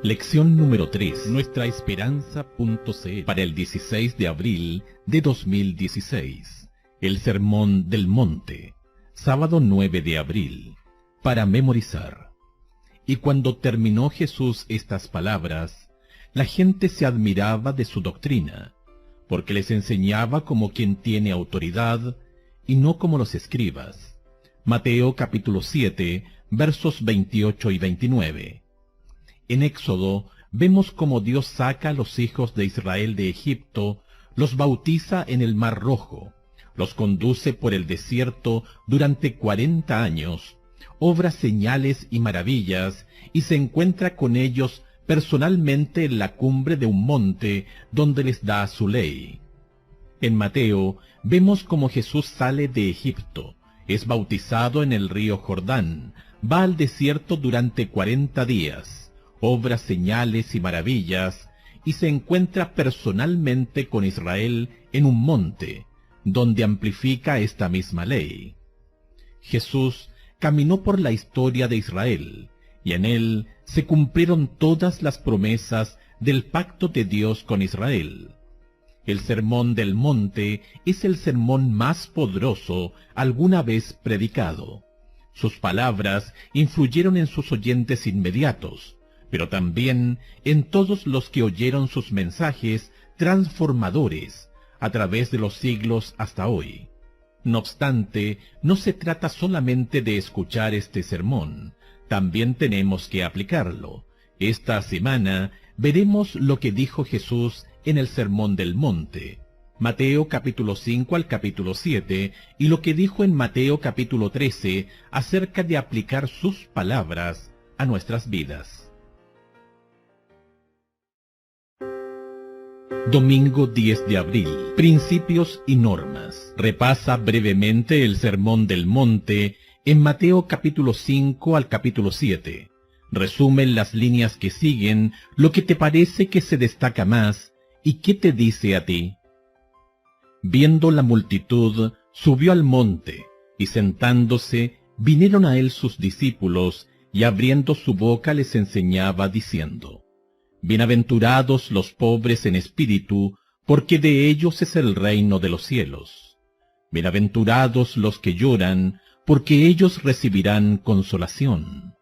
Lección número 3, nuestraesperanza.cl, para el 16 de abril de 2016. El Sermón del Monte, sábado 9 de abril, para memorizar. Y cuando terminó Jesús estas palabras, la gente se admiraba de su doctrina, porque les enseñaba como quien tiene autoridad, y no como los escribas. Mateo capítulo 7, versos 28 y 29. En Éxodo vemos cómo Dios saca a los hijos de Israel de Egipto, los bautiza en el Mar Rojo, los conduce por el desierto durante 40 años, obra señales y maravillas, y se encuentra con ellos personalmente en la cumbre de un monte donde les da su ley. En Mateo vemos cómo Jesús sale de Egipto, es bautizado en el río Jordán, va al desierto durante 40 días, obra señales y maravillas, y se encuentra personalmente con Israel en un monte, donde amplifica esta misma ley. Jesús caminó por la historia de Israel, y en él se cumplieron todas las promesas del pacto de Dios con Israel. El Sermón del Monte es el sermón más poderoso alguna vez predicado. Sus palabras influyeron en sus oyentes inmediatos, pero también en todos los que oyeron sus mensajes transformadores a través de los siglos hasta hoy. No obstante, no se trata solamente de escuchar este sermón, también tenemos que aplicarlo. Esta semana veremos lo que dijo Jesús en el Sermón del Monte, Mateo capítulo 5 al capítulo 7, y lo que dijo en Mateo capítulo 13 acerca de aplicar sus palabras a nuestras vidas. Domingo 10 de abril. Principios y normas. Repasa brevemente el Sermón del Monte en Mateo capítulo 5 al capítulo 7. Resume en las líneas que siguen lo que te parece que se destaca más y qué te dice a ti. Viendo la multitud, subió al monte, y sentándose, vinieron a él sus discípulos, y abriendo su boca les enseñaba diciendo: Bienaventurados los pobres en espíritu, porque de ellos es el reino de los cielos. Bienaventurados los que lloran, porque ellos recibirán consolación.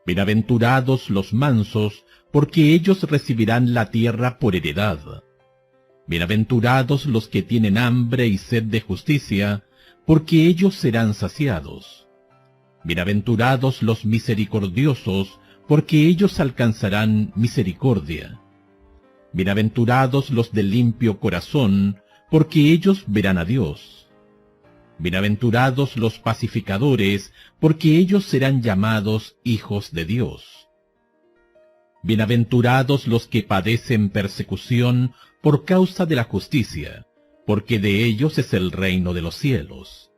Bienaventurados los mansos, porque ellos recibirán la tierra por heredad. Bienaventurados los que tienen hambre y sed de justicia, porque ellos serán saciados. Bienaventurados los misericordiosos, porque ellos alcanzarán misericordia. Bienaventurados los de limpio corazón, porque ellos verán a Dios. Bienaventurados los pacificadores, porque ellos serán llamados hijos de Dios. Bienaventurados los que padecen persecución por causa de la justicia, porque de ellos es el reino de los cielos.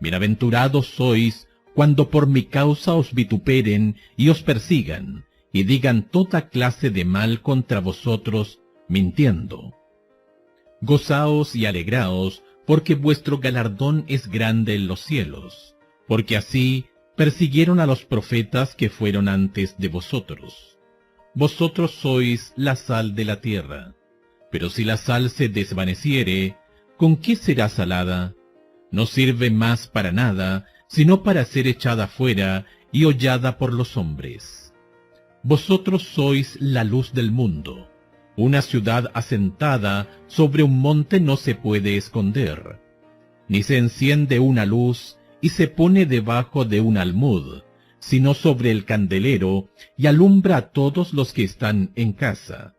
Bienaventurados sois cuando por mi causa os vituperen y os persigan, y digan toda clase de mal contra vosotros, mintiendo. Gozaos y alegraos, porque vuestro galardón es grande en los cielos, porque así persiguieron a los profetas que fueron antes de vosotros. Vosotros sois la sal de la tierra, pero si la sal se desvaneciere, ¿con qué será salada? No sirve más para nada, sino para ser echada fuera y hollada por los hombres. Vosotros sois la luz del mundo. Una ciudad asentada sobre un monte no se puede esconder. Ni se enciende una luz y se pone debajo de un almud, sino sobre el candelero, y alumbra a todos los que están en casa.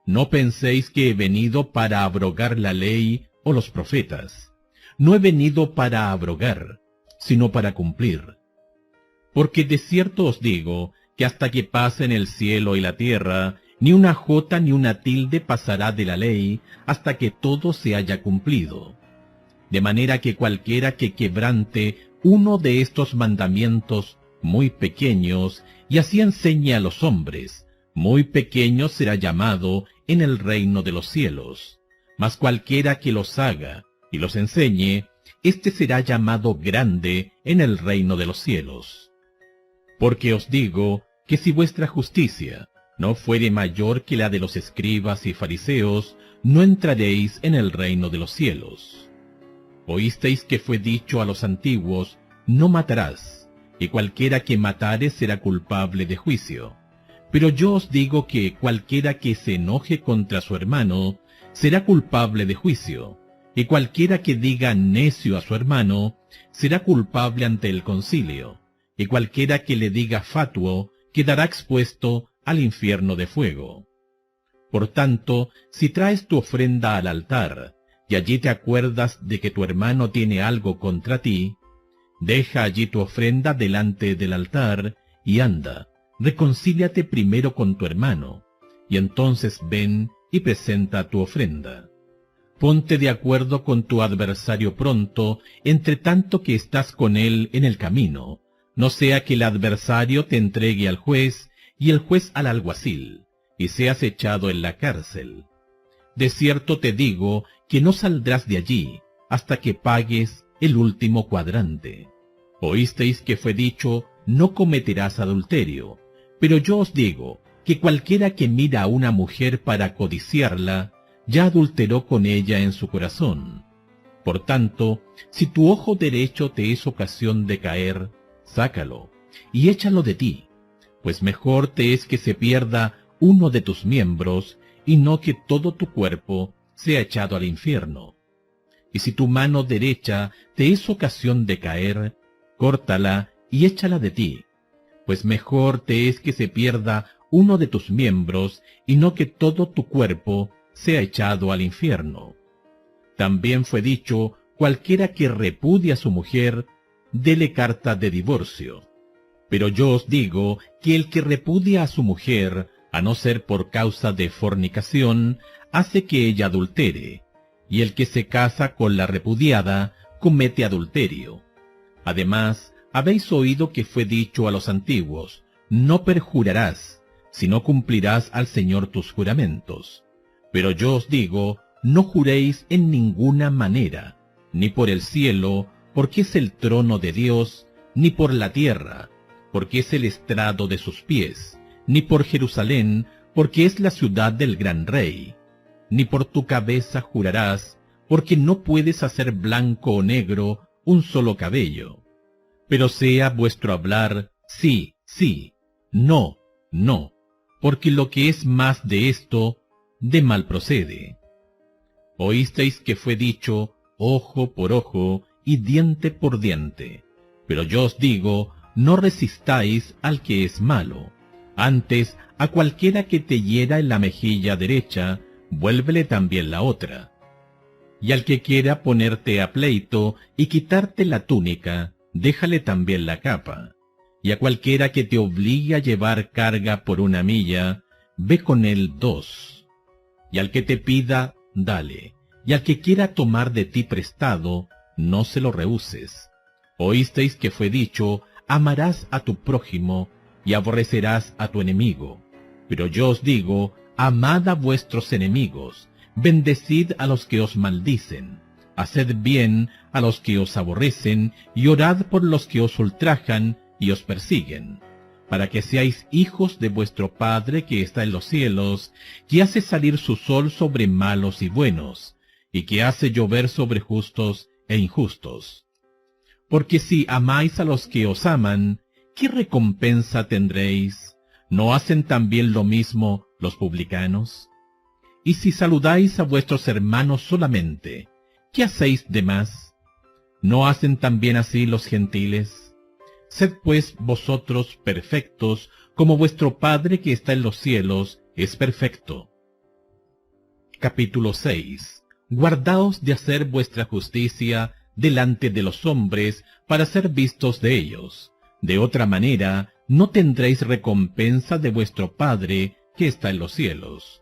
No penséis que he venido para abrogar la ley o los profetas. No he venido para abrogar, sino para cumplir. Porque de cierto os digo, que hasta que pasen el cielo y la tierra, ni una jota ni una tilde pasará de la ley, hasta que todo se haya cumplido. De manera que cualquiera que quebrante uno de estos mandamientos muy pequeños, y así enseñe a los hombres, muy pequeño será llamado en el reino de los cielos. Mas cualquiera que los haga y los enseñe, éste será llamado grande en el reino de los cielos. Porque os digo que si vuestra justicia, no fuere mayor que la de los escribas y fariseos, no entraréis en el reino de los cielos. Oísteis que fue dicho a los antiguos, no matarás, y cualquiera que matare será culpable de juicio. Pero yo os digo que cualquiera que se enoje contra su hermano, será culpable de juicio, y cualquiera que diga necio a su hermano, será culpable ante el concilio, y cualquiera que le diga fatuo, quedará expuesto al infierno de fuego. Por tanto, si traes tu ofrenda al altar, y allí te acuerdas de que tu hermano tiene algo contra ti, deja allí tu ofrenda delante del altar, y anda, reconcíliate primero con tu hermano, y entonces ven y presenta tu ofrenda. Ponte de acuerdo con tu adversario pronto, entre tanto que estás con él en el camino, no sea que el adversario te entregue al juez, y el juez al alguacil, y seas echado en la cárcel. De cierto te digo que no saldrás de allí, hasta que pagues el último cuadrante. Oísteis que fue dicho, no cometerás adulterio, pero yo os digo, que cualquiera que mira a una mujer para codiciarla, ya adulteró con ella en su corazón. Por tanto, si tu ojo derecho te es ocasión de caer, sácalo, y échalo de ti, pues mejor te es que se pierda uno de tus miembros, y no que todo tu cuerpo sea echado al infierno. Y si tu mano derecha te es ocasión de caer, córtala y échala de ti, pues mejor te es que se pierda uno de tus miembros, y no que todo tu cuerpo sea echado al infierno. También fue dicho, cualquiera que repudie a su mujer, dele carta de divorcio. Pero yo os digo que el que repudia a su mujer, a no ser por causa de fornicación, hace que ella adultere, y el que se casa con la repudiada, comete adulterio. Además, habéis oído que fue dicho a los antiguos, no perjurarás, sino cumplirás al Señor tus juramentos. Pero yo os digo, no juréis en ninguna manera, ni por el cielo, porque es el trono de Dios, ni por la tierra, porque es el estrado de sus pies, ni por Jerusalén, porque es la ciudad del gran rey. Ni por tu cabeza jurarás, porque no puedes hacer blanco o negro un solo cabello. Pero sea vuestro hablar sí, sí, no, no, porque lo que es más de esto, de mal procede. Oísteis que fue dicho, ojo por ojo y diente por diente. Pero yo os digo, no resistáis al que es malo. Antes, a cualquiera que te hiera en la mejilla derecha, vuélvele también la otra. Y al que quiera ponerte a pleito y quitarte la túnica, déjale también la capa. Y a cualquiera que te obligue a llevar carga por 1 milla, ve con él 2. Y al que te pida, dale. Y al que quiera tomar de ti prestado, no se lo rehuses. Oísteis que fue dicho, amarás a tu prójimo y aborrecerás a tu enemigo. Pero yo os digo, amad a vuestros enemigos, bendecid a los que os maldicen, haced bien a los que os aborrecen, y orad por los que os ultrajan y os persiguen, para que seáis hijos de vuestro Padre que está en los cielos, que hace salir su sol sobre malos y buenos, y que hace llover sobre justos e injustos. Porque si amáis a los que os aman, ¿qué recompensa tendréis? ¿No hacen también lo mismo los publicanos? Y si saludáis a vuestros hermanos solamente, ¿qué hacéis de más? ¿No hacen también así los gentiles? Sed pues vosotros perfectos, como vuestro Padre que está en los cielos es perfecto. Capítulo 6. Guardaos de hacer vuestra justicia delante de los hombres, para ser vistos de ellos. De otra manera, no tendréis recompensa de vuestro Padre que está en los cielos.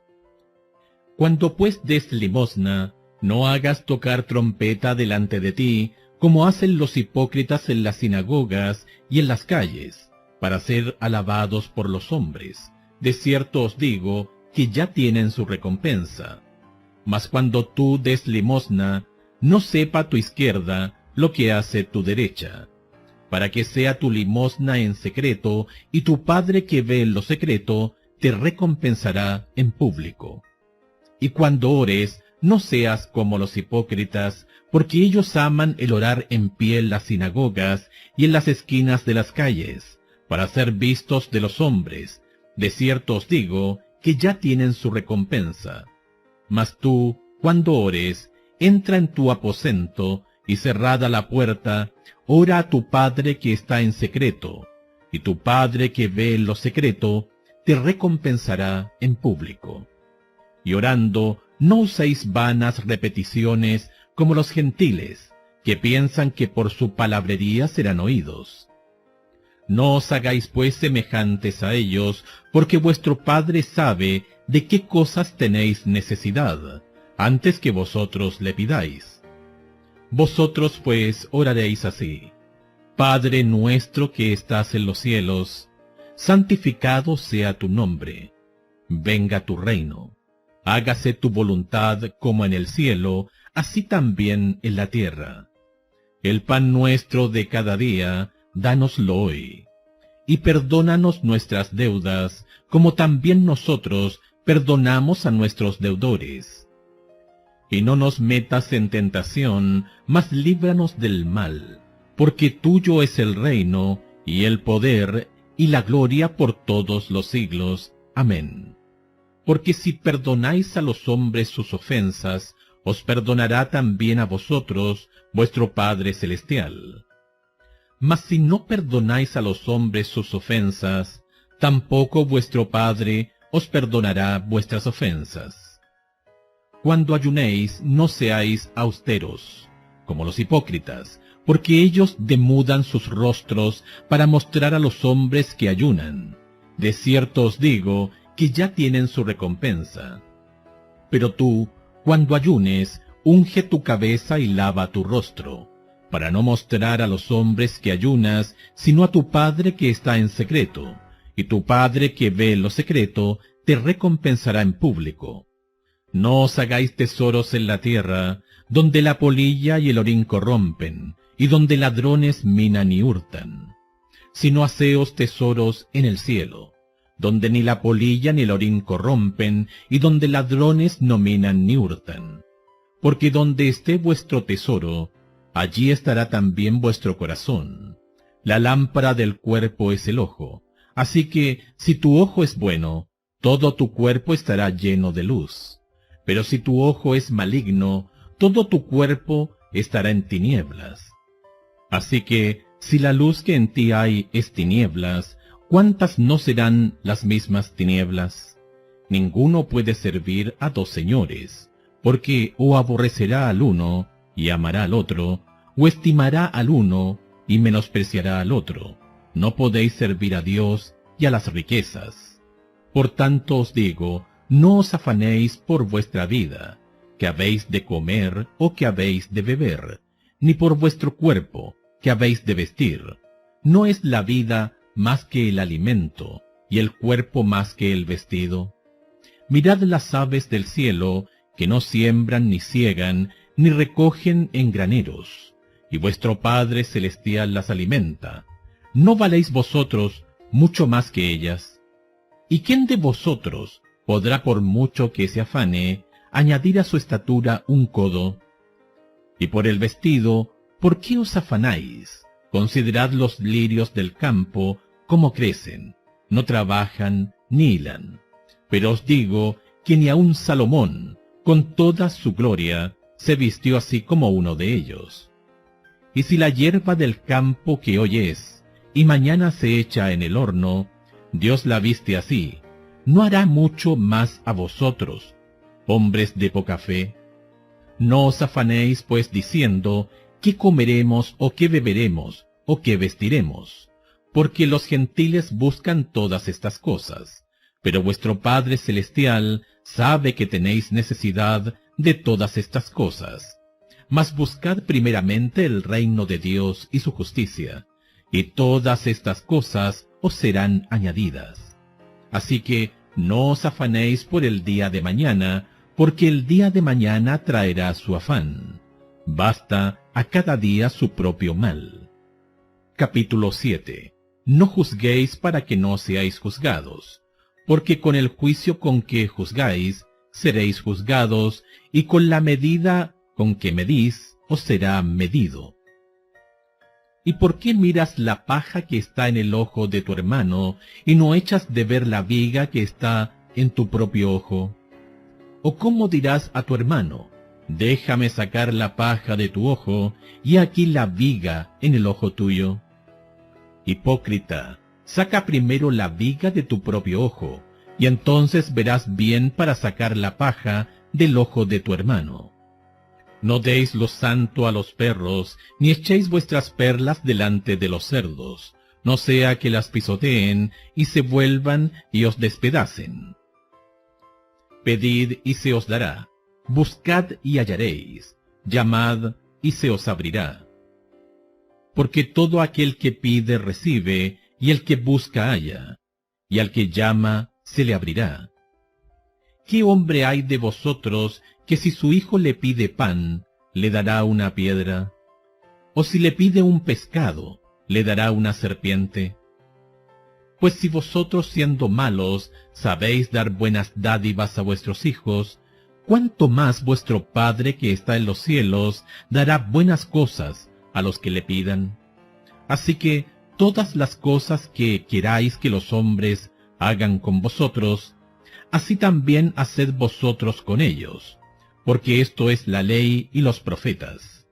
Cuando pues des limosna, no hagas tocar trompeta delante de ti, como hacen los hipócritas en las sinagogas y en las calles, para ser alabados por los hombres. De cierto os digo que ya tienen su recompensa. Mas cuando tú des limosna, no sepa tu izquierda lo que hace tu derecha, para que sea tu limosna en secreto, y tu Padre que ve en lo secreto, te recompensará en público. Y cuando ores, no seas como los hipócritas, porque ellos aman el orar en pie en las sinagogas y en las esquinas de las calles, para ser vistos de los hombres. De cierto os digo que ya tienen su recompensa. Mas tú, cuando ores, entra en tu aposento, y cerrada la puerta, ora a tu Padre que está en secreto, y tu Padre que ve en lo secreto, te recompensará en público. Y orando, no uséis vanas repeticiones como los gentiles, que piensan que por su palabrería serán oídos. No os hagáis pues semejantes a ellos, porque vuestro Padre sabe de qué cosas tenéis necesidad, antes que vosotros le pidáis. Vosotros pues oraréis así: Padre nuestro que estás en los cielos, santificado sea tu nombre. Venga tu reino. Hágase tu voluntad como en el cielo, así también en la tierra. El pan nuestro de cada día, dánoslo hoy. Y perdónanos nuestras deudas, como también nosotros perdonamos a nuestros deudores. Y no nos metas en tentación, mas líbranos del mal, porque tuyo es el reino, y el poder, y la gloria por todos los siglos. Amén. Porque si perdonáis a los hombres sus ofensas, os perdonará también a vosotros vuestro Padre Celestial. Mas si no perdonáis a los hombres sus ofensas, tampoco vuestro Padre os perdonará vuestras ofensas. Cuando ayunéis, no seáis austeros, como los hipócritas, porque ellos demudan sus rostros para mostrar a los hombres que ayunan. De cierto os digo que ya tienen su recompensa. Pero tú, cuando ayunes, unge tu cabeza y lava tu rostro, para no mostrar a los hombres que ayunas, sino a tu Padre que está en secreto, y tu Padre que ve lo secreto te recompensará en público. No os hagáis tesoros en la tierra, donde la polilla y el orín corrompen, y donde ladrones minan y hurtan, sino haceos tesoros en el cielo, donde ni la polilla ni el orín corrompen, y donde ladrones no minan ni hurtan. Porque donde esté vuestro tesoro, allí estará también vuestro corazón. La lámpara del cuerpo es el ojo, así que si tu ojo es bueno, todo tu cuerpo estará lleno de luz. Pero si tu ojo es maligno, todo tu cuerpo estará en tinieblas. Así que, si la luz que en ti hay es tinieblas, ¿cuántas no serán las mismas tinieblas? Ninguno puede servir a dos señores, porque o aborrecerá al uno y amará al otro, o estimará al uno y menospreciará al otro. No podéis servir a Dios y a las riquezas. Por tanto os digo, no os afanéis por vuestra vida, que habéis de comer o que habéis de beber, ni por vuestro cuerpo, que habéis de vestir. ¿No es la vida más que el alimento, y el cuerpo más que el vestido? Mirad las aves del cielo, que no siembran ni siegan, ni recogen en graneros, y vuestro Padre Celestial las alimenta. ¿No valéis vosotros mucho más que ellas? ¿Y quién de vosotros podrá, por mucho que se afane, añadir a su estatura un codo? Y por el vestido, ¿por qué os afanáis? Considerad los lirios del campo, cómo crecen, no trabajan ni hilan. Pero os digo que ni aun Salomón, con toda su gloria, se vistió así como uno de ellos. Y si la hierba del campo que hoy es, y mañana se echa en el horno, Dios la viste así, ¿no hará mucho más a vosotros, hombres de poca fe? No os afanéis pues diciendo, ¿qué comeremos o qué beberemos o qué vestiremos? Porque los gentiles buscan todas estas cosas, pero vuestro Padre Celestial sabe que tenéis necesidad de todas estas cosas. Mas buscad primeramente el reino de Dios y su justicia, y todas estas cosas os serán añadidas. Así que no os afanéis por el día de mañana, porque el día de mañana traerá su afán. Basta a cada día su propio mal. Capítulo 7. No juzguéis para que no seáis juzgados, porque con el juicio con que juzgáis, seréis juzgados, y con la medida con que medís, os será medido. ¿Y por qué miras la paja que está en el ojo de tu hermano, y no echas de ver la viga que está en tu propio ojo? ¿O cómo dirás a tu hermano, déjame sacar la paja de tu ojo, y aquí la viga en el ojo tuyo? Hipócrita, saca primero la viga de tu propio ojo, y entonces verás bien para sacar la paja del ojo de tu hermano. No deis lo santo a los perros, ni echéis vuestras perlas delante de los cerdos, no sea que las pisoteen y se vuelvan y os despedacen. Pedid y se os dará, buscad y hallaréis, llamad y se os abrirá. Porque todo aquel que pide recibe, y el que busca halla, y al que llama se le abrirá. ¿Qué hombre hay de vosotros que si su hijo le pide pan, le dará una piedra? ¿O si le pide un pescado, le dará una serpiente? Pues si vosotros siendo malos sabéis dar buenas dádivas a vuestros hijos, ¿cuánto más vuestro Padre que está en los cielos dará buenas cosas a los que le pidan? Así que todas las cosas que queráis que los hombres hagan con vosotros, así también haced vosotros con ellos, porque esto es la ley y los profetas.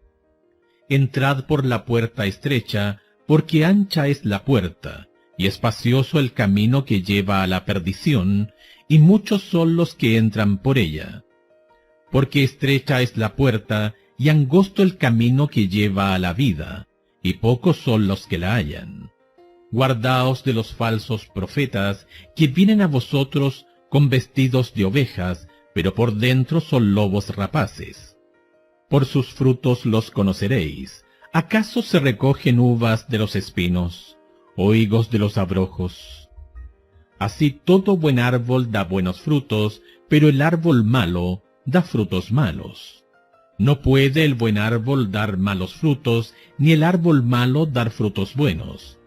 Entrad por la puerta estrecha, porque ancha es la puerta, y espacioso el camino que lleva a la perdición, y muchos son los que entran por ella. Porque estrecha es la puerta, y angosto el camino que lleva a la vida, y pocos son los que la hallan. Guardaos de los falsos profetas, que vienen a vosotros con vestidos de ovejas, pero por dentro son lobos rapaces. Por sus frutos los conoceréis. ¿Acaso se recogen uvas de los espinos, o higos de los abrojos? Así todo buen árbol da buenos frutos, pero el árbol malo da frutos malos. No puede el buen árbol dar malos frutos, ni el árbol malo dar frutos buenos.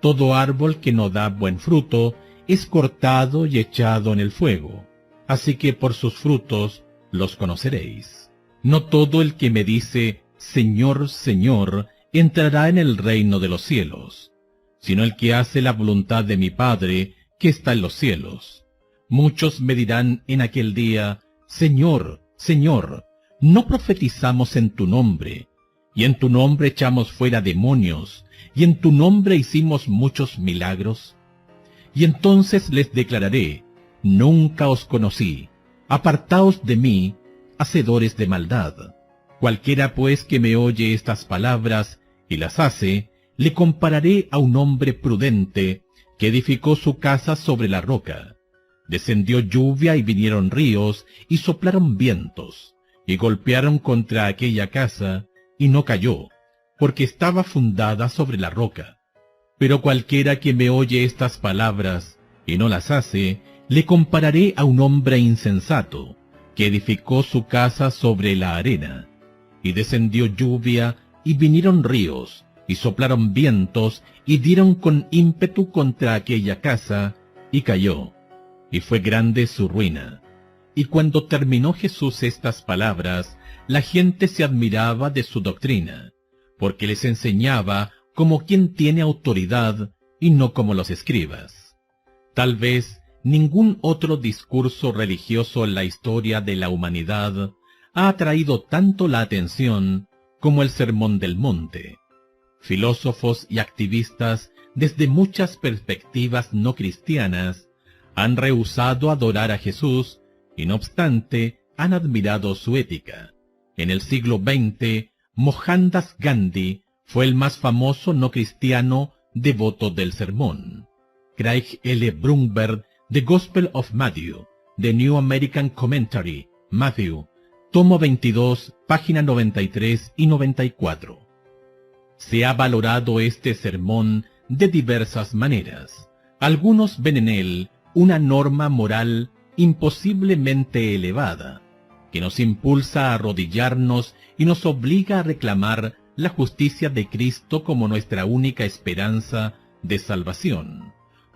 Todo árbol que no da buen fruto es cortado y echado en el fuego. Así que por sus frutos los conoceréis. No todo el que me dice, Señor, Señor, entrará en el reino de los cielos, sino el que hace la voluntad de mi Padre que está en los cielos. Muchos me dirán en aquel día, Señor, Señor, ¿no profetizamos en tu nombre, y en tu nombre echamos fuera demonios, y en tu nombre hicimos muchos milagros? Y entonces les declararé, nunca os conocí, apartaos de mí, hacedores de maldad. Cualquiera pues que me oye estas palabras y las hace, le compararé a un hombre prudente que edificó su casa sobre la roca. Descendió lluvia y vinieron ríos y soplaron vientos, y golpearon contra aquella casa, y no cayó, porque estaba fundada sobre la roca. Pero cualquiera que me oye estas palabras y no las hace, le compararé a un hombre insensato, que edificó su casa sobre la arena. Y descendió lluvia, y vinieron ríos, y soplaron vientos, y dieron con ímpetu contra aquella casa, y cayó, y fue grande su ruina. Y cuando terminó Jesús estas palabras, la gente se admiraba de su doctrina, porque les enseñaba como quien tiene autoridad, y no como los escribas. Tal vez ningún otro discurso religioso en la historia de la humanidad ha atraído tanto la atención como el Sermón del Monte. Filósofos y activistas desde muchas perspectivas no cristianas han rehusado adorar a Jesús y no obstante han admirado su ética. En el siglo XX, Mohandas Gandhi fue el más famoso no cristiano devoto del sermón. Craig L. Brunberg, The Gospel of Matthew, The New American Commentary, Matthew, tomo 22, página 93 y 94. Se ha valorado este sermón de diversas maneras. Algunos ven en él una norma moral imposiblemente elevada, que nos impulsa a arrodillarnos y nos obliga a reclamar la justicia de Cristo como nuestra única esperanza de salvación.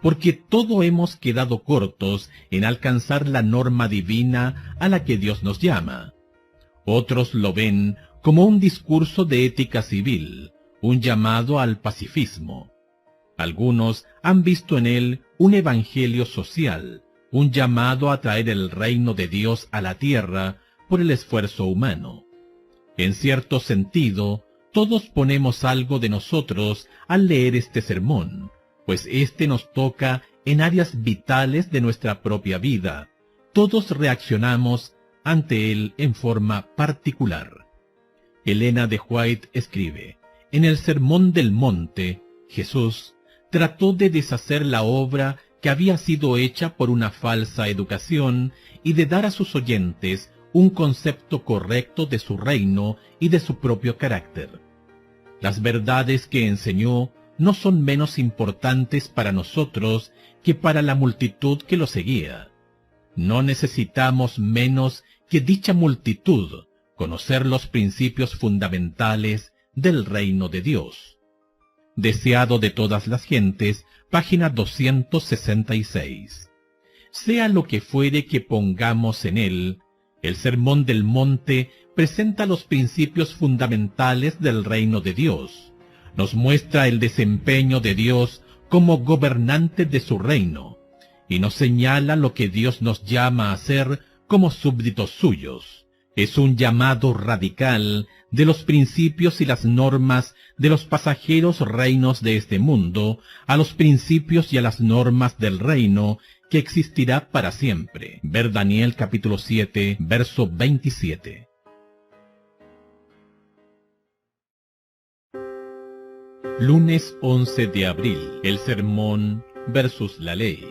porque todo hemos quedado cortos en alcanzar la norma divina a la que Dios nos llama. Otros lo ven como un discurso de ética civil, un llamado al pacifismo. Algunos han visto en él un evangelio social, un llamado a traer el reino de Dios a la tierra por el esfuerzo humano. En cierto sentido, todos ponemos algo de nosotros al leer este sermón, pues este nos toca en áreas vitales de nuestra propia vida. Todos reaccionamos ante él en forma particular. Elena de White escribe: en el Sermón del Monte, Jesús trató de deshacer la obra que había sido hecha por una falsa educación y de dar a sus oyentes un concepto correcto de su reino y de su propio carácter. Las verdades que enseñó no son menos importantes para nosotros que para la multitud que lo seguía. No necesitamos menos que dicha multitud conocer los principios fundamentales del reino de Dios. Deseado de todas las gentes, página 266. Sea lo que fuere que pongamos en él, el Sermón del Monte presenta los principios fundamentales del reino de Dios. Nos muestra el desempeño de Dios como gobernante de su reino, y nos señala lo que Dios nos llama a hacer como súbditos suyos. Es un llamado radical de los principios y las normas de los pasajeros reinos de este mundo a los principios y a las normas del reino que existirá para siempre. Ver Daniel capítulo 7, verso 27. Lunes 11 de abril. El sermón versus la ley.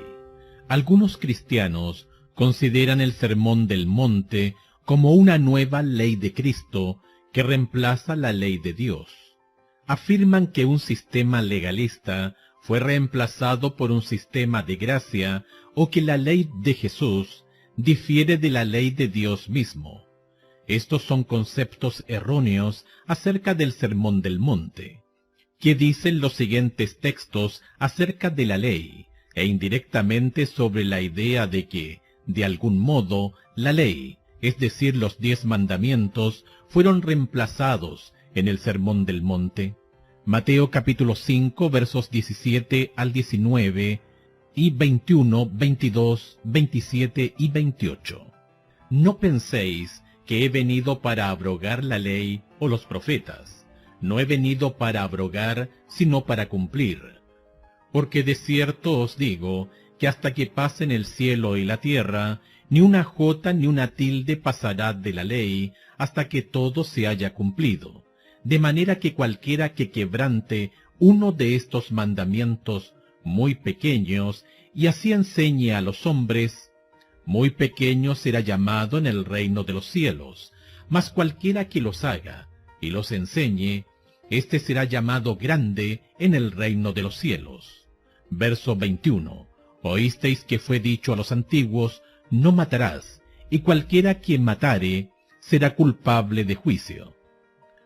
Algunos cristianos consideran el Sermón del Monte como una nueva ley de Cristo que reemplaza la ley de Dios. Afirman que un sistema legalista fue reemplazado por un sistema de gracia o que la ley de Jesús difiere de la ley de Dios mismo. Estos son conceptos erróneos acerca del Sermón del Monte. ¿Qué dicen los siguientes textos acerca de la ley e indirectamente sobre la idea de que, de algún modo, la ley, es decir, los 10 mandamientos, fueron reemplazados en el Sermón del Monte? Mateo capítulo 5, versos 17 al 19 y 21, 22, 27 y 28. No penséis que he venido para abrogar la ley o los profetas. No he venido para abrogar, sino para cumplir. Porque de cierto os digo que hasta que pasen el cielo y la tierra, ni una jota ni una tilde pasará de la ley hasta que todo se haya cumplido. De manera que cualquiera que quebrante uno de estos mandamientos muy pequeños y así enseñe a los hombres, muy pequeño será llamado en el reino de los cielos, mas cualquiera que los haga y los enseñe, éste será llamado grande en el reino de los cielos. Verso 21. Oísteis que fue dicho a los antiguos: no matarás, y cualquiera que matare será culpable de juicio.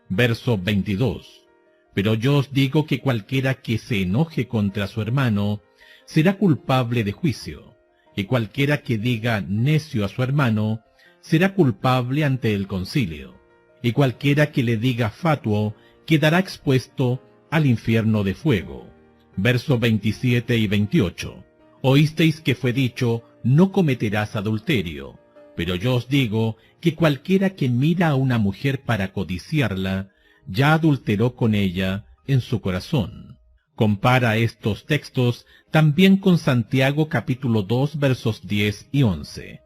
Verso 22. Pero yo os digo que cualquiera que se enoje contra su hermano será culpable de juicio, y cualquiera que diga necio a su hermano será culpable ante el concilio, y cualquiera que le diga fatuo quedará expuesto al infierno de fuego. Verso 27 y 28. Oísteis que fue dicho: no cometerás adulterio. Pero yo os digo que cualquiera que mira a una mujer para codiciarla, ya adulteró con ella en su corazón. Compara estos textos también con Santiago capítulo 2 versos 10 y 11.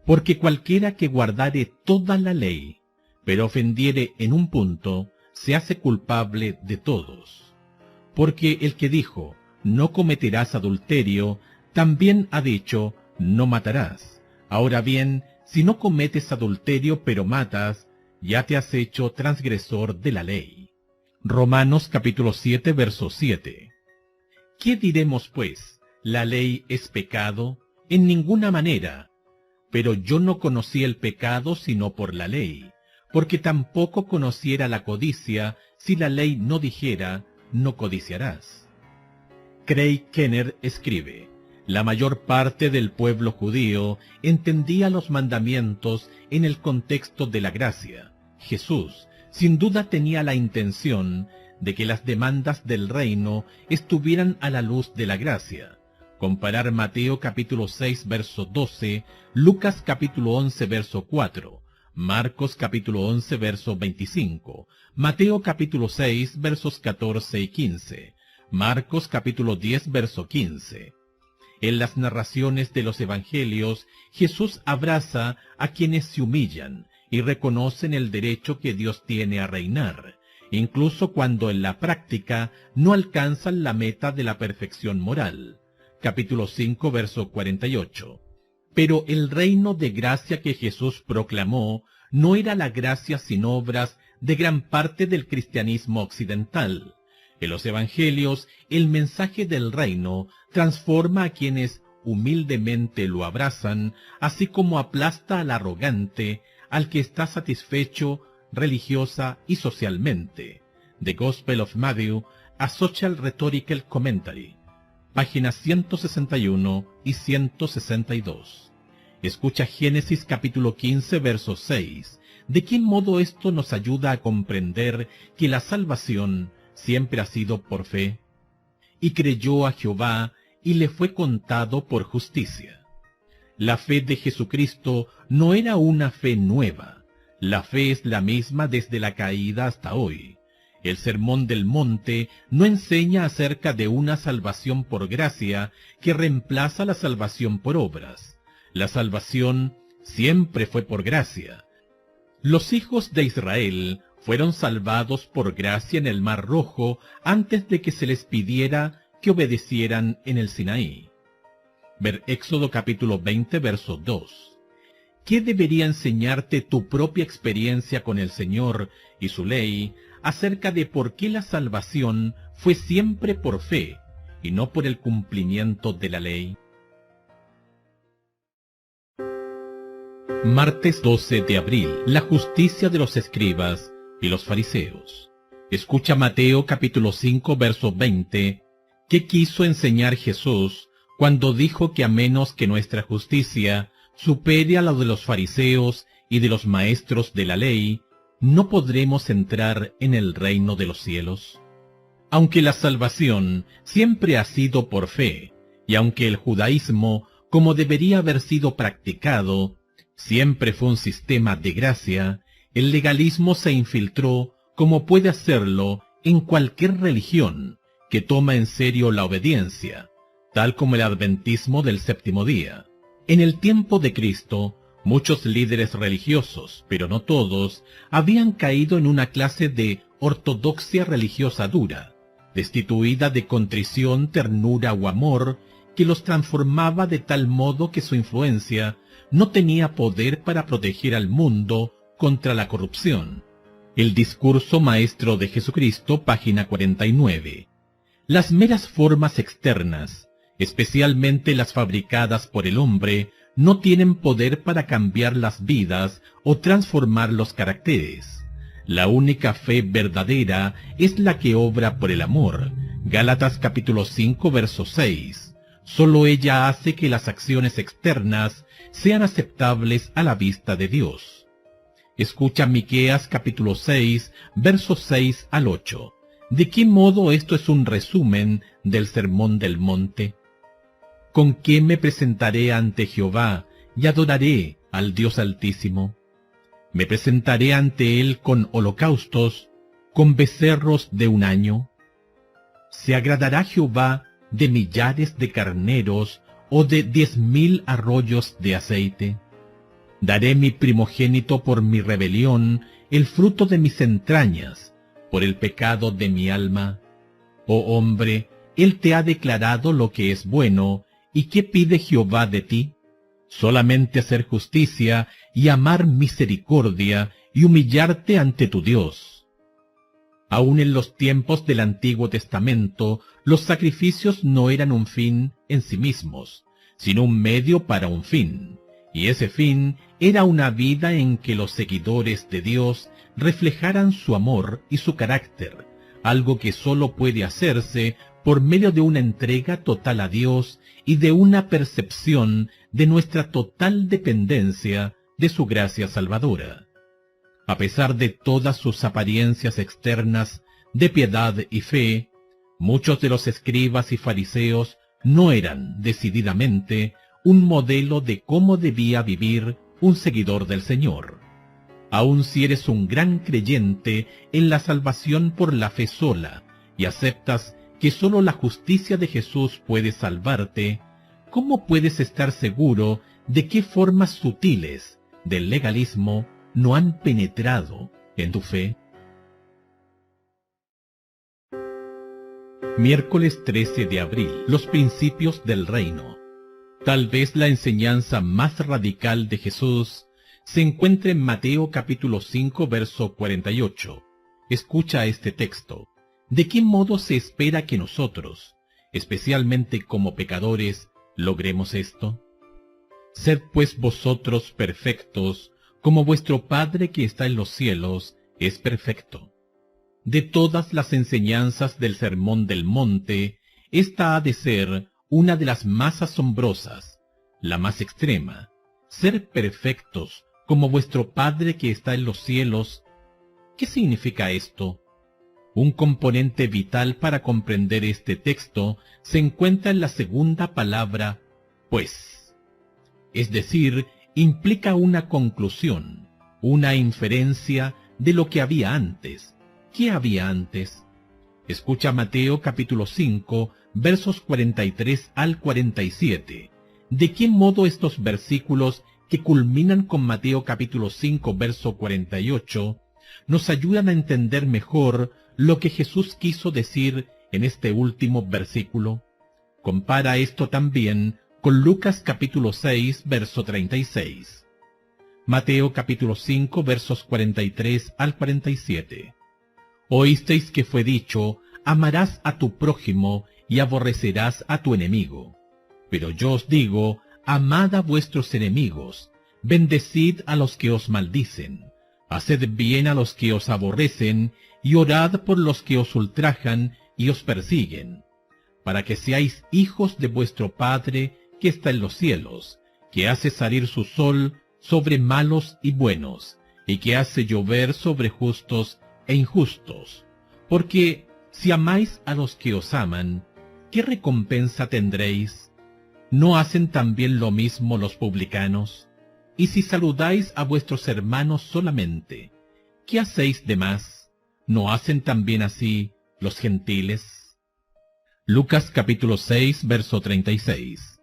Porque cualquiera que guardare toda la ley, pero ofendiere en un punto, se hace culpable de todos. Porque el que dijo: no cometerás adulterio, también ha dicho: no matarás. Ahora bien, si no cometes adulterio pero matas, ya te has hecho transgresor de la ley. Romanos capítulo 7 verso 7. ¿Qué diremos pues? ¿La ley es pecado? En ninguna manera. Pero yo no conocí el pecado sino por la ley, porque tampoco conociera la codicia si la ley no dijera: no codiciarás. Craig Kenner escribe: la mayor parte del pueblo judío entendía los mandamientos en el contexto de la gracia. Jesús, sin duda, tenía la intención de que las demandas del reino estuvieran a la luz de la gracia. Comparar Mateo capítulo 6, verso 12, Lucas capítulo 11, verso 4, Marcos capítulo 11, verso 25, Mateo capítulo 6, versos 14 y 15, Marcos capítulo 10, verso 15. En las narraciones de los evangelios, Jesús abraza a quienes se humillan y reconocen el derecho que Dios tiene a reinar, incluso cuando en la práctica no alcanzan la meta de la perfección moral. Capítulo 5, verso 48. Pero el reino de gracia que Jesús proclamó no era la gracia sin obras de gran parte del cristianismo occidental. En los evangelios, el mensaje del reino transforma a quienes humildemente lo abrazan, así como aplasta al arrogante, al que está satisfecho religiosa y socialmente. The Gospel of Matthew, a Social Rhetorical Commentary, páginas 161 y 162. Escucha Génesis capítulo 15, verso 6. ¿De qué modo esto nos ayuda a comprender que la salvación siempre ha sido por fe? Y creyó a Jehová, y le fue contado por justicia. La fe de Jesucristo no era una fe nueva. La fe es la misma desde la caída hasta hoy. El Sermón del Monte no enseña acerca de una salvación por gracia que reemplaza la salvación por obras. La salvación siempre fue por gracia. Los hijos de Israel fueron salvados por gracia en el Mar Rojo antes de que se les pidiera que obedecieran en el Sinaí. Ver Éxodo capítulo 20, verso 2. ¿Qué debería enseñarte tu propia experiencia con el Señor y su ley acerca de por qué la salvación fue siempre por fe y no por el cumplimiento de la ley? Martes 12 de abril. La justicia de los escribas y los fariseos. Escucha Mateo capítulo 5, verso 20. ¿Qué quiso enseñar Jesús cuando dijo que a menos que nuestra justicia supere a la de los fariseos y de los maestros de la ley, no podremos entrar en el reino de los cielos? Aunque la salvación siempre ha sido por fe, y aunque el judaísmo, como debería haber sido practicado, siempre fue un sistema de gracia, el legalismo se infiltró, como puede hacerlo en cualquier religión que toma en serio la obediencia, tal como el adventismo del séptimo día. En el tiempo de Cristo, muchos líderes religiosos, pero no todos, habían caído en una clase de ortodoxia religiosa dura, destituida de contrición, ternura o amor, que los transformaba de tal modo que su influencia no tenía poder para proteger al mundo contra la corrupción. El discurso maestro de Jesucristo, página 49. Las meras formas externas, especialmente las fabricadas por el hombre, no tienen poder para cambiar las vidas o transformar los caracteres. La única fe verdadera es la que obra por el amor. Gálatas capítulo 5, verso 6. Solo ella hace que las acciones externas sean aceptables a la vista de Dios. Escucha Miqueas capítulo 6, versos 6 al 8. ¿De qué modo esto es un resumen del Sermón del Monte? ¿Con qué me presentaré ante Jehová y adoraré al Dios Altísimo? ¿Me presentaré ante Él con holocaustos, con becerros de un año? ¿Se agradará Jehová de millares de carneros o de 10,000 arroyos de aceite? Daré mi primogénito por mi rebelión, el fruto de mis entrañas, por el pecado de mi alma. Oh hombre, Él te ha declarado lo que es bueno, ¿y qué pide Jehová de ti? Solamente hacer justicia y amar misericordia y humillarte ante tu Dios. Aún en los tiempos del Antiguo Testamento, los sacrificios no eran un fin en sí mismos, sino un medio para un fin, y ese fin era una vida en que los seguidores de Dios reflejaran su amor y su carácter, algo que sólo puede hacerse por medio de una entrega total a Dios y de una percepción de nuestra total dependencia de su gracia salvadora. A pesar de todas sus apariencias externas de piedad y fe, muchos de los escribas y fariseos no eran, decididamente, un modelo de cómo debía vivir un seguidor del Señor. Aun si eres un gran creyente en la salvación por la fe sola y aceptas que sólo la justicia de Jesús puede salvarte, ¿cómo puedes estar seguro de qué formas sutiles del legalismo no han penetrado en tu fe? Miércoles 13 de abril. Los principios del reino. Tal vez la enseñanza más radical de Jesús se encuentra en Mateo capítulo 5, verso 48. Escucha este texto. ¿De qué modo se espera que nosotros, especialmente como pecadores, logremos esto? Sed pues vosotros perfectos, como vuestro Padre que está en los cielos es perfecto. De todas las enseñanzas del Sermón del Monte, esta ha de ser una de las más asombrosas, la más extrema. Ser perfectos, como vuestro Padre que está en los cielos. ¿Qué significa esto? Un componente vital para comprender este texto se encuentra en la segunda palabra, pues. Es decir, implica una conclusión, una inferencia de lo que había antes. ¿Qué había antes? Escucha Mateo capítulo 5, versos 43 al 47. ¿De qué modo estos versículos que culminan con Mateo capítulo 5, verso 48, nos ayudan a entender mejor lo que Jesús quiso decir en este último versículo? Compara esto también con Lucas capítulo 6, verso 36. Mateo capítulo 5, versos 43 al 47. Oísteis que fue dicho, amarás a tu prójimo y aborrecerás a tu enemigo. Pero yo os digo, amad a vuestros enemigos, bendecid a los que os maldicen, haced bien a los que os aborrecen, y orad por los que os ultrajan y os persiguen, para que seáis hijos de vuestro Padre que está en los cielos, que hace salir su sol sobre malos y buenos, y que hace llover sobre justos e injustos. Porque si amáis a los que os aman, ¿qué recompensa tendréis? ¿No hacen también lo mismo los publicanos? Y si saludáis a vuestros hermanos solamente, ¿qué hacéis de más? ¿No hacen también así los gentiles? Lucas capítulo 6, verso 36.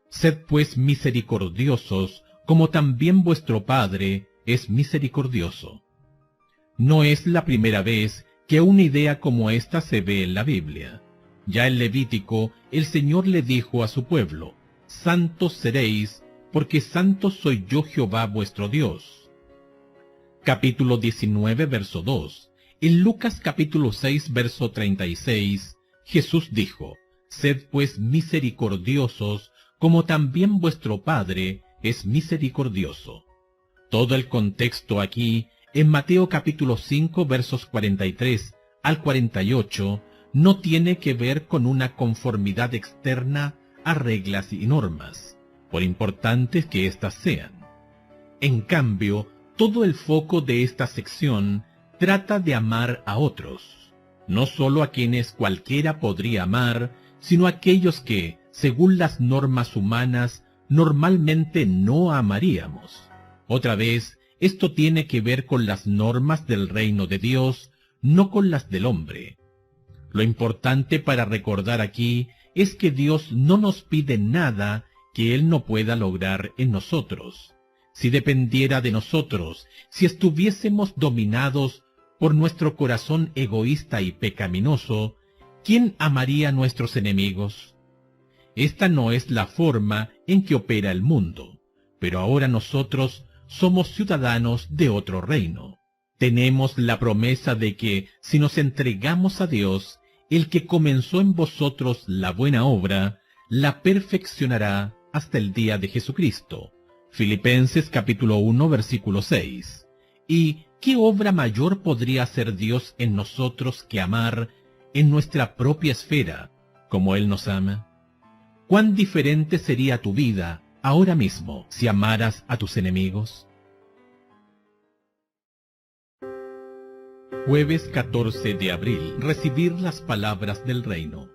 Sed pues misericordiosos, como también vuestro Padre es misericordioso. No es la primera vez que una idea como esta se ve en la Biblia. Ya en Levítico, el Señor le dijo a su pueblo, santos seréis, porque santo soy yo Jehová vuestro Dios. Capítulo 19, verso 2. En Lucas capítulo 6, verso 36, Jesús dijo, sed pues misericordiosos, como también vuestro Padre es misericordioso. Todo el contexto aquí, en Mateo capítulo 5, versos 43 al 48, no tiene que ver con una conformidad externa a reglas y normas, por importantes que éstas sean. En cambio, todo el foco de esta sección trata de amar a otros, no solo a quienes cualquiera podría amar, sino a aquellos que, según las normas humanas, normalmente no amaríamos. Otra vez, esto tiene que ver con las normas del reino de Dios, no con las del hombre. Lo importante para recordar aquí es que Dios no nos pide nada que Él no pueda lograr en nosotros. Si dependiera de nosotros, si estuviésemos dominados por nuestro corazón egoísta y pecaminoso, ¿quién amaría a nuestros enemigos? Esta no es la forma en que opera el mundo, pero ahora nosotros somos ciudadanos de otro reino. Tenemos la promesa de que, si nos entregamos a Dios, el que comenzó en vosotros la buena obra, la perfeccionará hasta el día de Jesucristo. Filipenses capítulo 1, versículo 6. ¿Y qué obra mayor podría hacer Dios en nosotros que amar en nuestra propia esfera, como Él nos ama? ¿Cuán diferente sería tu vida ahora mismo si amaras a tus enemigos? Jueves 14 de abril. Recibir las palabras del reino.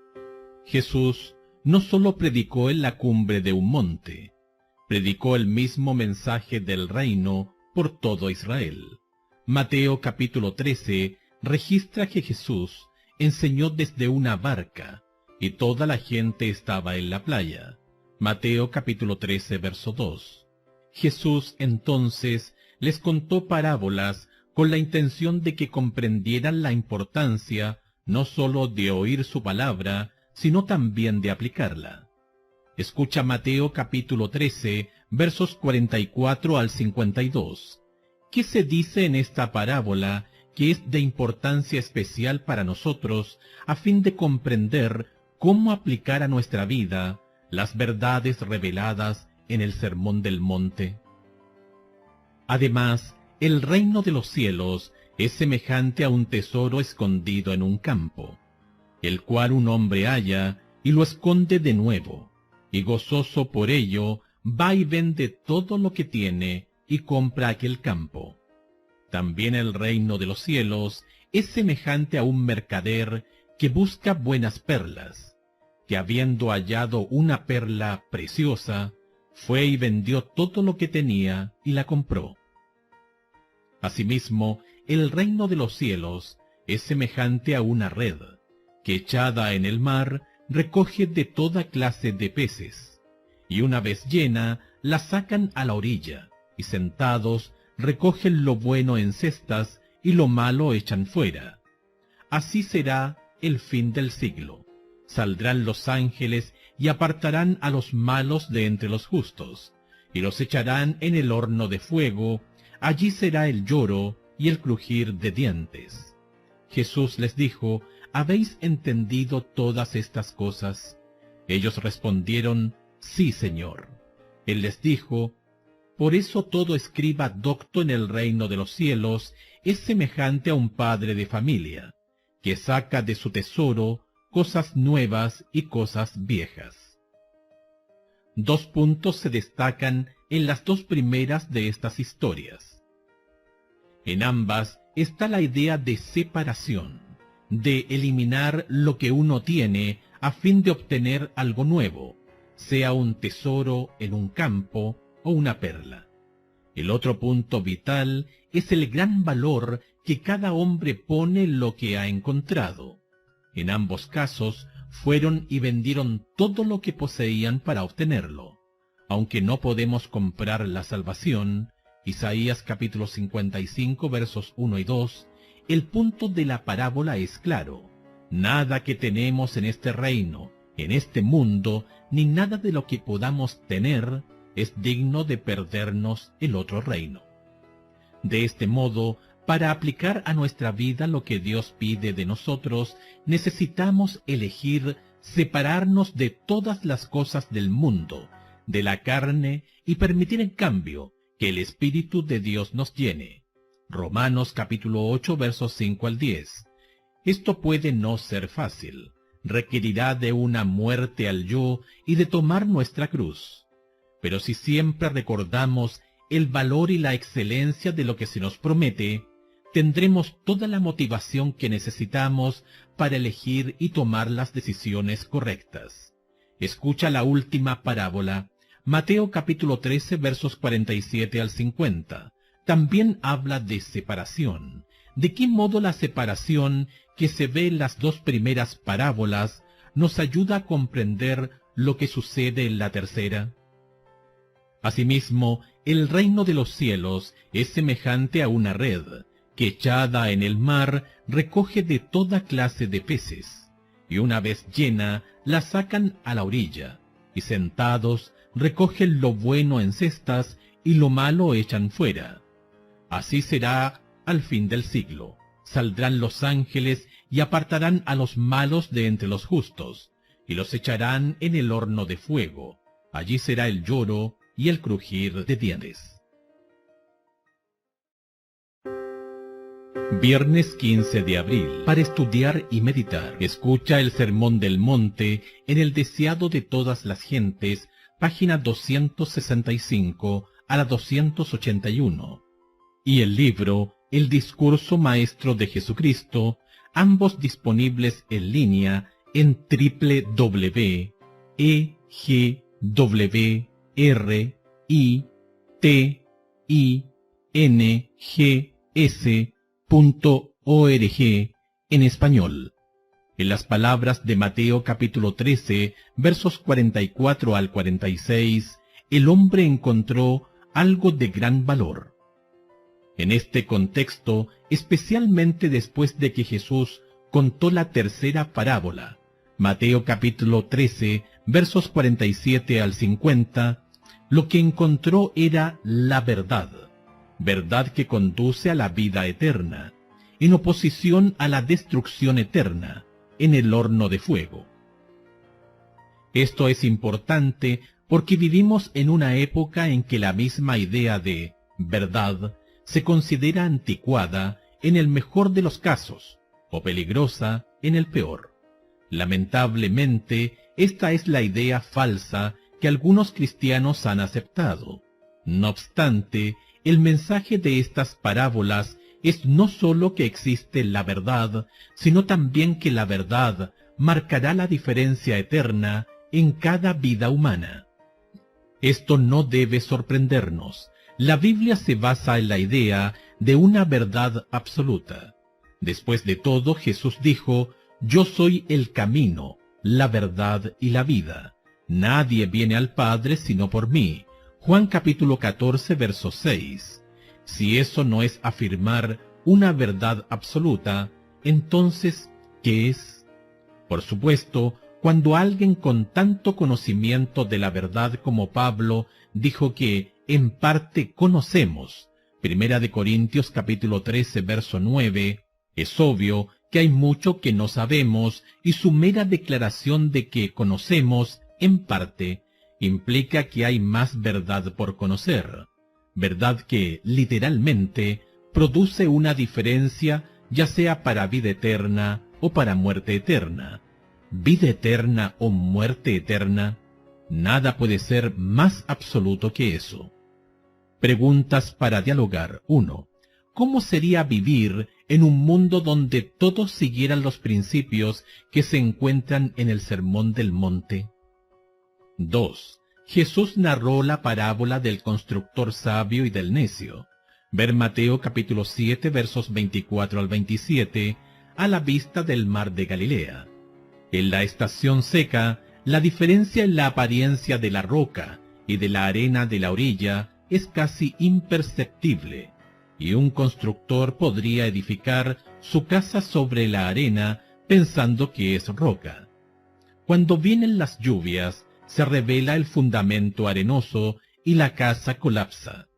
Jesús no solo predicó en la cumbre de un monte, predicó el mismo mensaje del reino por todo Israel. Mateo capítulo 13 registra que Jesús enseñó desde una barca y toda la gente estaba en la playa. Mateo capítulo 13 verso 2. Jesús entonces les contó parábolas con la intención de que comprendieran la importancia no sólo de oír su palabra, sino también de aplicarla. Escucha Mateo capítulo 13, versos 44 al 52. ¿Qué se dice en esta parábola que es de importancia especial para nosotros a fin de comprender cómo aplicar a nuestra vida las verdades reveladas en el Sermón del Monte? Además, el reino de los cielos es semejante a un tesoro escondido en un campo, el cual un hombre halla y lo esconde de nuevo, y gozoso por ello va y vende todo lo que tiene y compra aquel campo. También el reino de los cielos es semejante a un mercader que busca buenas perlas, que habiendo hallado una perla preciosa, fue y vendió todo lo que tenía y la compró. Asimismo, el reino de los cielos es semejante a una red, que echada en el mar recoge de toda clase de peces, y una vez llena la sacan a la orilla, y sentados recogen lo bueno en cestas y lo malo echan fuera. Así será el fin del siglo. Saldrán los ángeles y apartarán a los malos de entre los justos, y los echarán en el horno de fuego. Allí será el lloro y el crujir de dientes. Jesús les dijo: ¿habéis entendido todas estas cosas? Ellos respondieron: sí, Señor. Él les dijo: por eso todo escriba docto en el reino de los cielos es semejante a un padre de familia, que saca de su tesoro cosas nuevas y cosas viejas. 2 puntos se destacan en las dos primeras de estas historias. En ambas está la idea de separación, de eliminar lo que uno tiene a fin de obtener algo nuevo, sea un tesoro en un campo o una perla. El otro punto vital es el gran valor que cada hombre pone en lo que ha encontrado. En ambos casos fueron y vendieron todo lo que poseían para obtenerlo. Aunque no podemos comprar la salvación, Isaías capítulo 55 versos 1 y 2, el punto de la parábola es claro: nada que tenemos en este reino, en este mundo, ni nada de lo que podamos tener es digno de perdernos el otro reino. De este modo, para aplicar a nuestra vida lo que Dios pide de nosotros, necesitamos elegir separarnos de todas las cosas del mundo, de la carne, y permitir en cambio que el Espíritu de Dios nos llene. Romanos capítulo 8 versos 5 al 10. Esto puede no ser fácil. Requerirá de una muerte al yo y de tomar nuestra cruz. Pero si siempre recordamos el valor y la excelencia de lo que se nos promete, tendremos toda la motivación que necesitamos para elegir y tomar las decisiones correctas. Escucha la última parábola, Mateo capítulo 13 versos 47 al 50. También habla de separación. ¿De qué modo la separación que se ve en las dos primeras parábolas nos ayuda a comprender lo que sucede en la tercera? Asimismo, el reino de los cielos es semejante a una red, que echada en el mar recoge de toda clase de peces, y una vez llena la sacan a la orilla, y sentados recogen lo bueno en cestas y lo malo echan fuera. Así será al fin del siglo. Saldrán los ángeles y apartarán a los malos de entre los justos, y los echarán en el horno de fuego. Allí será el lloro y el crujir de dientes. Viernes 15 de abril. Para estudiar y meditar, escucha el Sermón del Monte en el Deseado de todas las gentes, página 265 a la 281. Y el libro El Discurso Maestro de Jesucristo, ambos disponibles en línea en www.egwintings.org en español. En las palabras de Mateo capítulo 13, versos 44 al 46, el hombre encontró algo de gran valor. En este contexto, especialmente después de que Jesús contó la tercera parábola, Mateo capítulo 13, versos 47 al 50, lo que encontró era la verdad, verdad que conduce a la vida eterna, en oposición a la destrucción eterna, en el horno de fuego. Esto es importante porque vivimos en una época en que la misma idea de verdad se considera anticuada en el mejor de los casos, o peligrosa en el peor. Lamentablemente, esta es la idea falsa que algunos cristianos han aceptado. No obstante, el mensaje de estas parábolas es no sólo que existe la verdad, sino también que la verdad marcará la diferencia eterna en cada vida humana. Esto no debe sorprendernos. La Biblia se basa en la idea de una verdad absoluta. Después de todo, Jesús dijo: «Yo soy el camino, la verdad y la vida. Nadie viene al Padre sino por mí». Juan capítulo 14, verso 6. Si eso no es afirmar una verdad absoluta, entonces, ¿qué es? Por supuesto, cuando alguien con tanto conocimiento de la verdad como Pablo dijo que en parte conocemos, Primera de Corintios capítulo 13, verso 9, es obvio que hay mucho que no sabemos y su mera declaración de que conocemos en parte implica que hay más verdad por conocer, verdad que, literalmente, produce una diferencia ya sea para vida eterna o para muerte eterna. Vida eterna o muerte eterna, nada puede ser más absoluto que eso. Preguntas para dialogar. 1. ¿Cómo sería vivir en un mundo donde todos siguieran los principios que se encuentran en el Sermón del Monte? 2. Jesús narró la parábola del constructor sabio y del necio. Ver Mateo capítulo 7 versos 24 al 27 a la vista del mar de Galilea. En la estación seca, la diferencia en la apariencia de la roca y de la arena de la orilla es casi imperceptible, y un constructor podría edificar su casa sobre la arena pensando que es roca. Cuando vienen las lluvias, se revela el fundamento arenoso y la casa colapsa.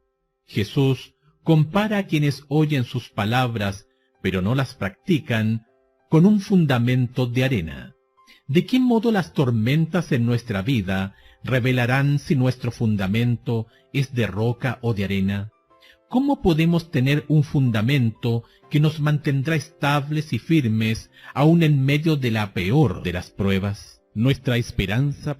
Jesús compara a quienes oyen sus palabras, pero no las practican, con un fundamento de arena. ¿De qué modo las tormentas en nuestra vida revelarán si nuestro fundamento es de roca o de arena? ¿Cómo podemos tener un fundamento que nos mantendrá estables y firmes aún en medio de la peor de las pruebas? Nuestra esperanza.